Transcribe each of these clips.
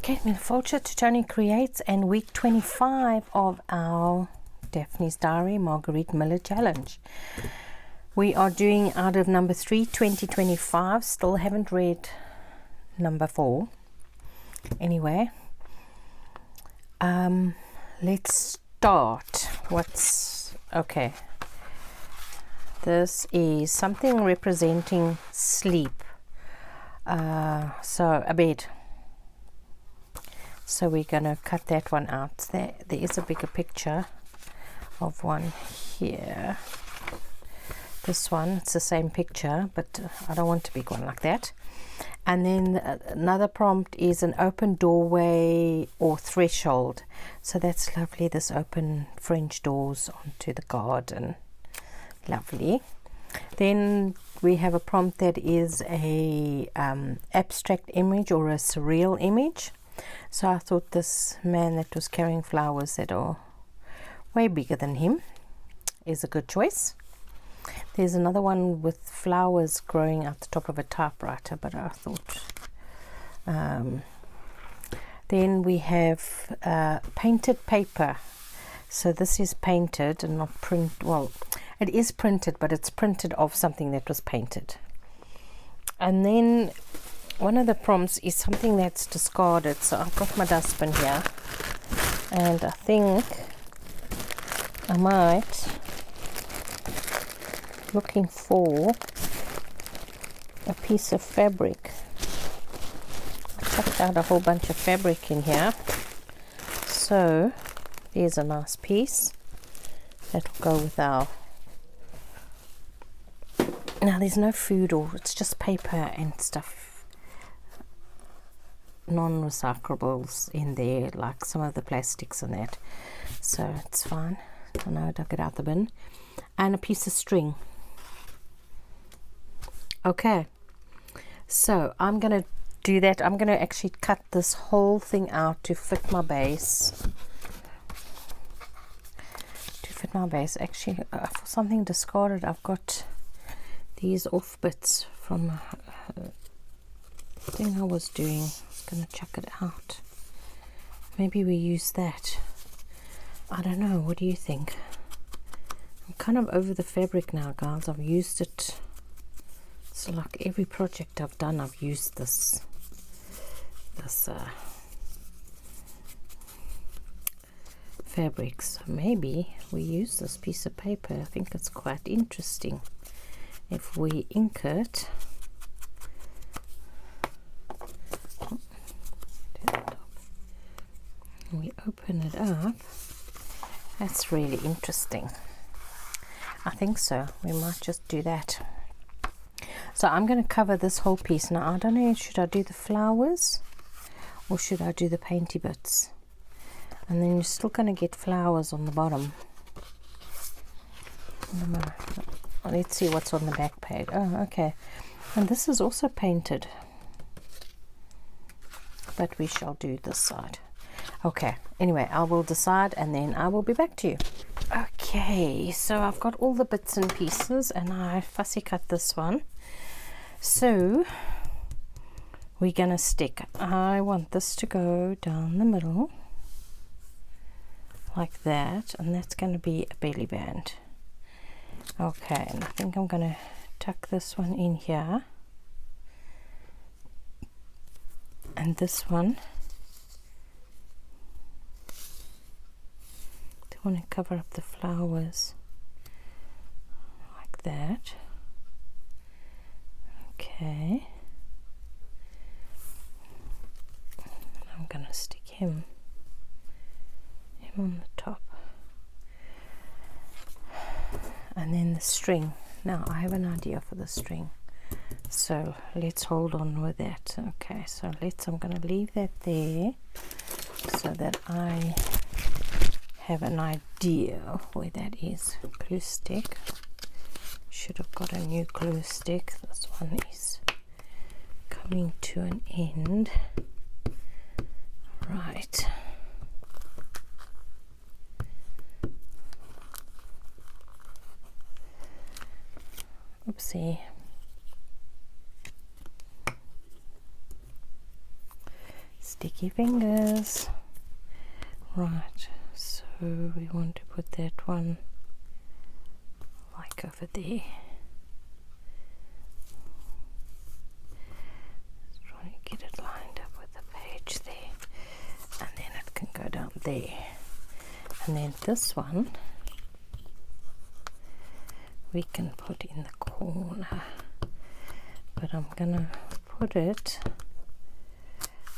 Margarete Miller Collage to Toni Creates, and week 25 of our Daphne's Diary Margarete Miller Challenge. We are doing out of number 3, 2025. Still haven't read number 4. Anyway, let's start. Okay? This is something representing sleep. So a bed. So we're going to cut that one out. There is a bigger picture of one here. This one, it's the same picture, but I don't want a big one like that. And then another prompt is an open doorway or threshold. So that's lovely, this open French doors onto the garden. Lovely. Then we have a prompt that is a abstract image or a surreal image. So I thought this man that was carrying flowers that are way bigger than him is a good choice. There's another one with flowers growing out the top of a typewriter, but I thought then we have painted paper. So this is painted and not print. Well, it is printed, but it's printed off something that was painted. And then one of the prompts is something that's discarded. So I've got my dustbin here, and I think I might looking for a piece of fabric. I chucked out a whole bunch of fabric in here. So there's a nice piece that will go with our. Now there's no food, or it's just paper and stuff, non-recyclables in there, like some of the plastics and that, so it's fine. I know I dug it out the bin. And a piece of string. Okay, so I'm gonna do that. I'm gonna actually cut this whole thing out to fit my base. Actually, for something discarded, I've got these off bits from a thing I was doing. I was gonna chuck it out. Maybe we use that. I don't know, what do you think? I'm kind of over the fabric now, guys. I've used it. So like every project I've done, I've used this fabric. So maybe we use this piece of paper. I think it's quite interesting if we ink it. We open it up. That's really interesting. I think so. We might just do that. So I'm going to cover this whole piece. Now I don't know, should I do the flowers or should I do the painty bits? And then you're still going to get flowers on the bottom. Let's see what's on the back page. Oh, okay. And this is also painted, but we shall do this side. Okay, anyway, I will decide and then I will be back to you. Okay, so I've got all the bits and pieces and I fussy cut this one. So we're gonna stick. I want this to go down the middle like that, and that's going to be a belly band. Okay, and I think I'm going to tuck this one in here, and this one I want to cover up the flowers like that. Okay, I'm going to stick him on the top, and then the string. Now I have an idea for the string, so let's hold on with that. Okay, so I'm going to leave that there so that I have an idea of where that is. Glue stick. Should have got a new glue stick. This one is coming to an end. Right. Oopsie. Stick sticky fingers. Right, so we want to put that one like over there. Just trying to get it lined up with the page there, and then it can go down there. And then this one we can put in the corner, but I'm gonna put it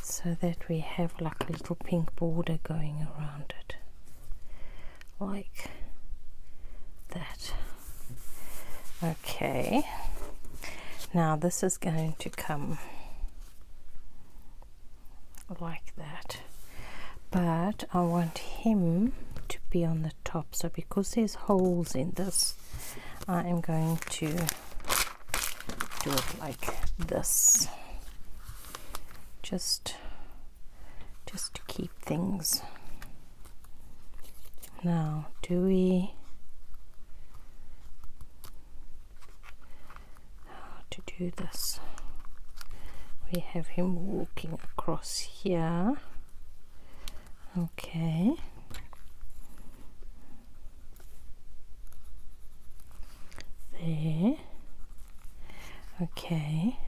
so that we have like a little pink border going around it, like that. Okay, now this is going to come like that, but I want him to be on the top. So because there's holes in this, I am going to do it like this, just to keep things. Now, how to do this? We have him walking across here. Okay. There. Okay.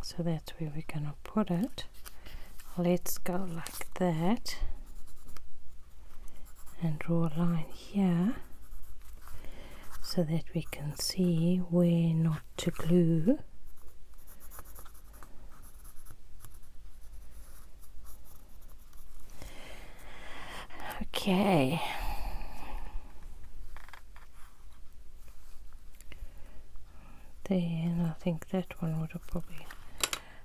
So that's where we're going to put it. Let's go like that and draw a line here so that we can see where not to glue. Okay. Then I think that one would have probably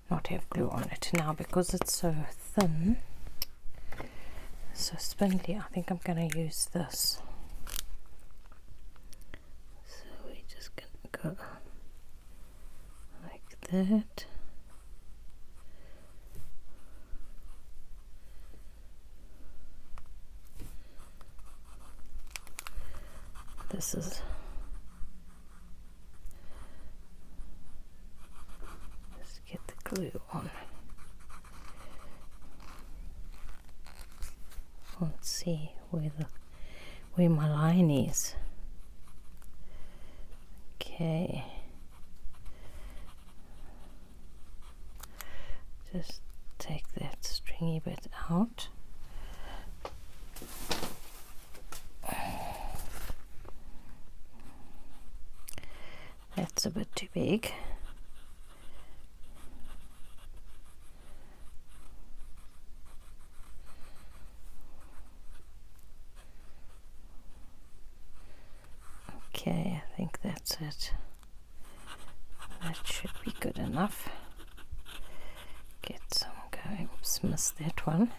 not have glue on it now because it's so thin, so spindly. I think I'm going to use this. So we're just going to go like that. This is get the glue on. Let's see where my line is. Okay. Just take that stringy bit out. That's a bit too big. Okay, I think that's it. That should be good enough. Get some going. Oops, missed that one.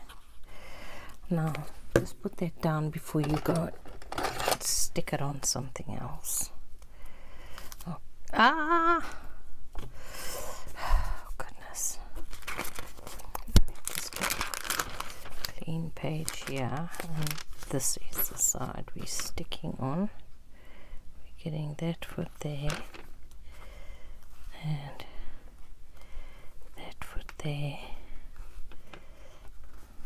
Now, just put that down before you go stick it on something else. Oh, goodness. Just get a clean page here, and this is the side we're sticking on. Getting that foot there and that foot there.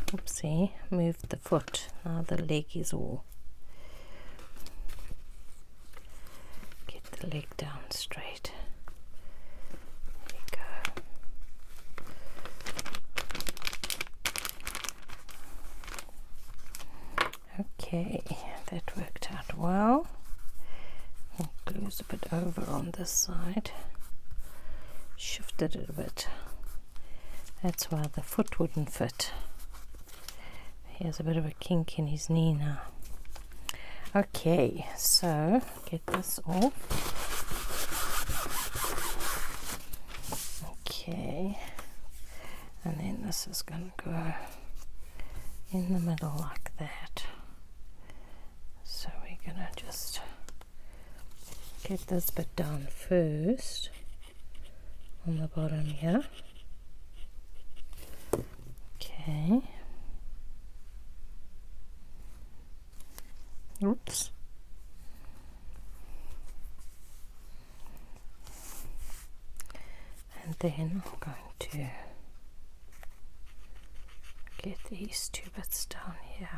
Oopsie, moved the foot. Now the leg is all. Get the leg down straight. There you go. Okay, that worked out well. Glue's a bit over on this side. Shifted it a bit. That's why the foot wouldn't fit. He has a bit of a kink in his knee now. Okay, so get this off. Okay, and then this is going to go in the middle like that. So we're going to just get this bit down first on the bottom here. Okay. Oops. And then I'm going to get these two bits down here.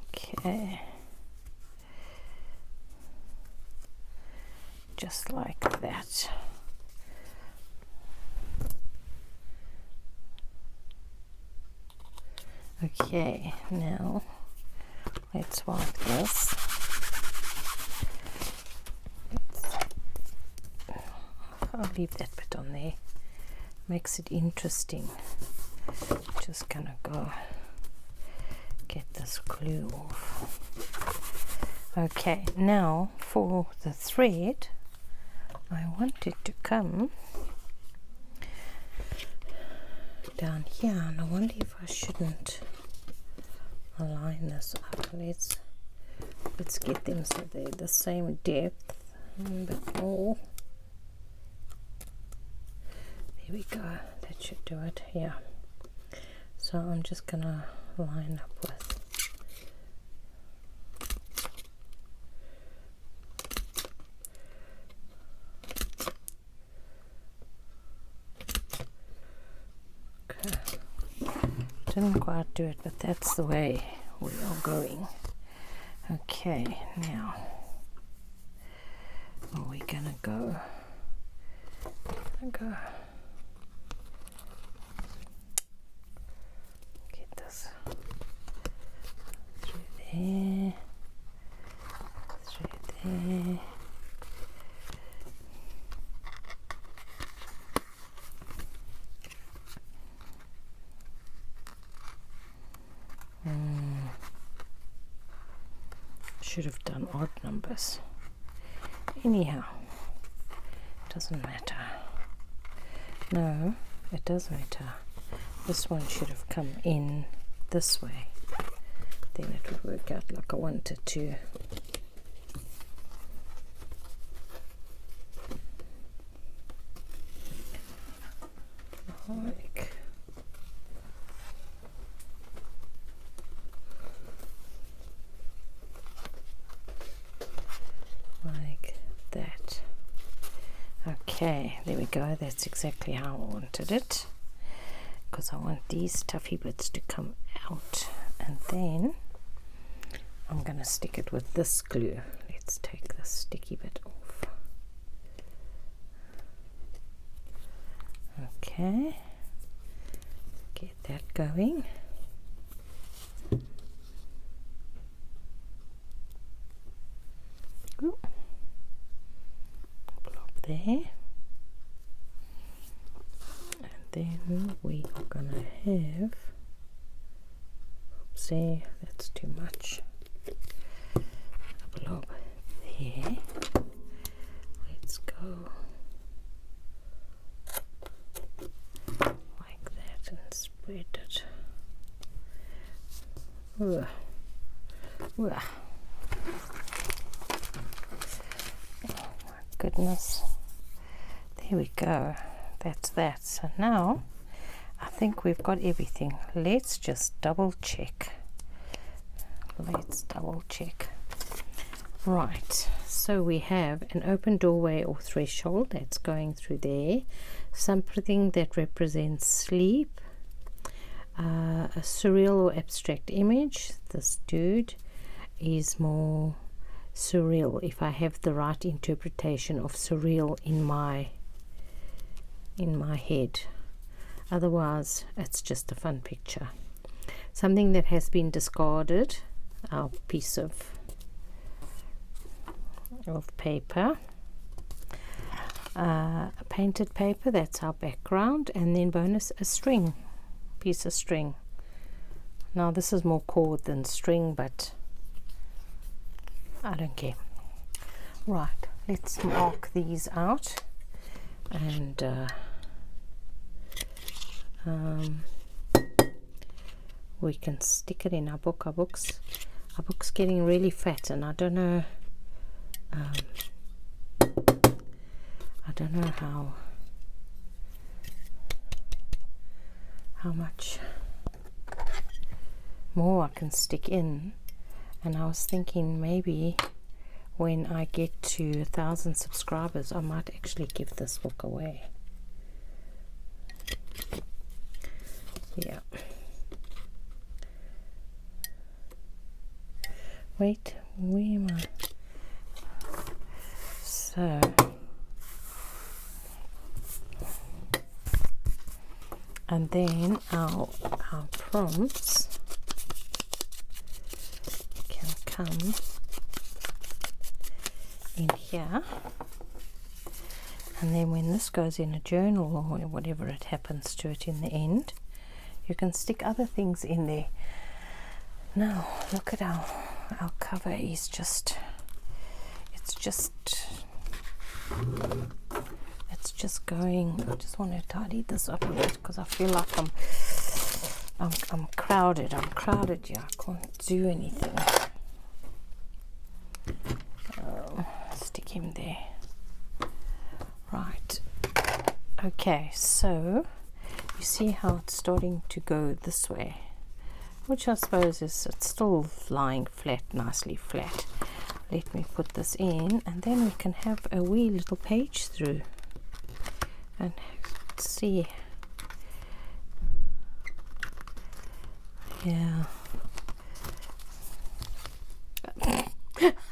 Okay, just like that. Okay, now let's wipe this. I'll leave that bit on there, makes it interesting. Just gonna go get this glue off. Okay, now for the thread, I want it to come down here, and I wonder if I shouldn't align this up. Let's get them so they're the same depth, a bit more. There we go, that should do it here. So I'm just gonna line up with didn't quite do it, but that's the way we are going. Okay, now we're gonna go get this through there, through there. Should have done odd numbers. Anyhow, doesn't matter. No, it does matter. This one should have come in this way. Then it would work out like I wanted to. Like that. Okay, there we go. That's exactly how I wanted it, because I want these tuffy bits to come out, and then I'm going to stick it with this glue. Let's take this sticky bit off. Okay, get that going. Ooh. Plop there. Then we are gonna have, oopsie, that's too much, a blob there. Let's go like that and spread it. Ugh. Ugh. Oh my goodness, there we go. That's that. So now I think we've got everything. Let's just double check. Right, so we have an open doorway or threshold that's going through there, something that represents sleep, a surreal or abstract image. This dude is more surreal, if I have the right interpretation of surreal in my head. Otherwise it's just a fun picture. Something that has been discarded, our piece of paper, painted paper, that's our background, and then bonus, a piece of string. Now this is more cord than string, but I don't care. Right, let's mark these out, and we can stick it in our book. Our book's getting really fat, and I don't know how much more I can stick in. And I was thinking maybe when I get to 1,000 subscribers I might actually give this book away. Yeah, wait, where am I? So and then our prompts can come in here, and then when this goes in a journal or whatever it happens to it in the end, you can stick other things in there. Now look at our cover is just, it's just going. I just want to tidy this up a bit because I feel like I'm crowded. I'm crowded here. I can't do anything. Stick him there. Right. Okay, so you see how it's starting to go this way, which I suppose is, it's still lying flat, nicely flat. Let me put this in, and then we can have a wee little page through and see. Yeah.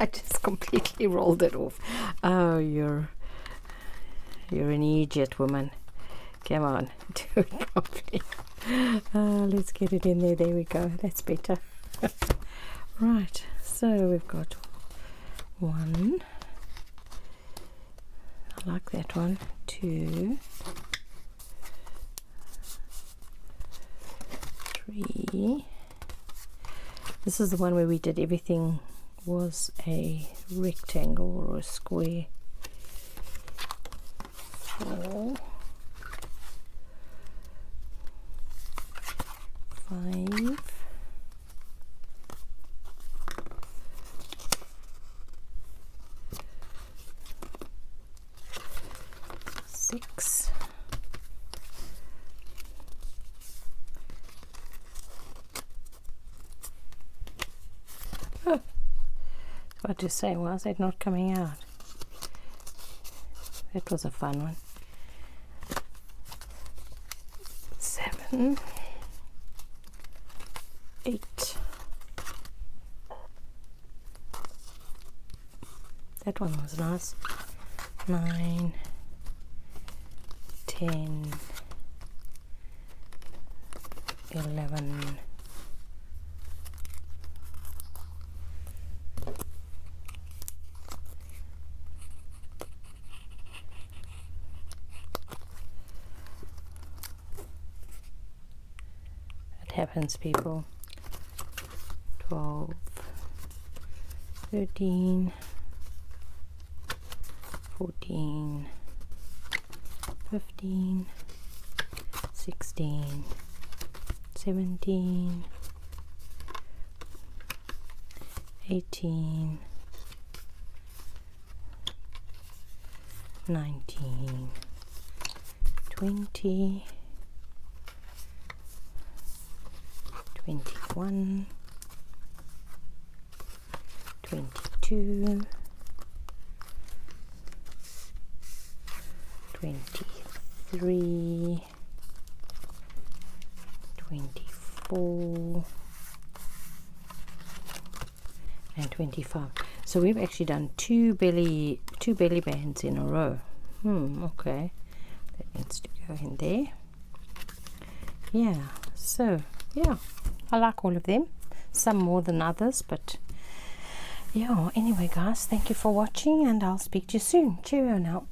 I just completely rolled it off. Oh, you're an idiot, woman. Come on, do it properly. Let's get it in there. There we go. That's better. Right, so we've got 1. I like that one. 2, 3. This is the one where we did everything was a rectangle or a square. 4, 5, 6, 'What to say? Why is it not coming out? That was a fun one. 7, 8. That one was nice. 9, 10, 11. Happens, people. 12, 13, 14, 15, 16, 17, 18, 19, 20, 21, 22, 23, 24, and 25. So we've actually done two belly bands in a row. Okay, that needs to go in there. Yeah, so yeah, I like all of them, some more than others, but yeah. Anyway guys, thank you for watching, and I'll speak to you soon. Cheerio now.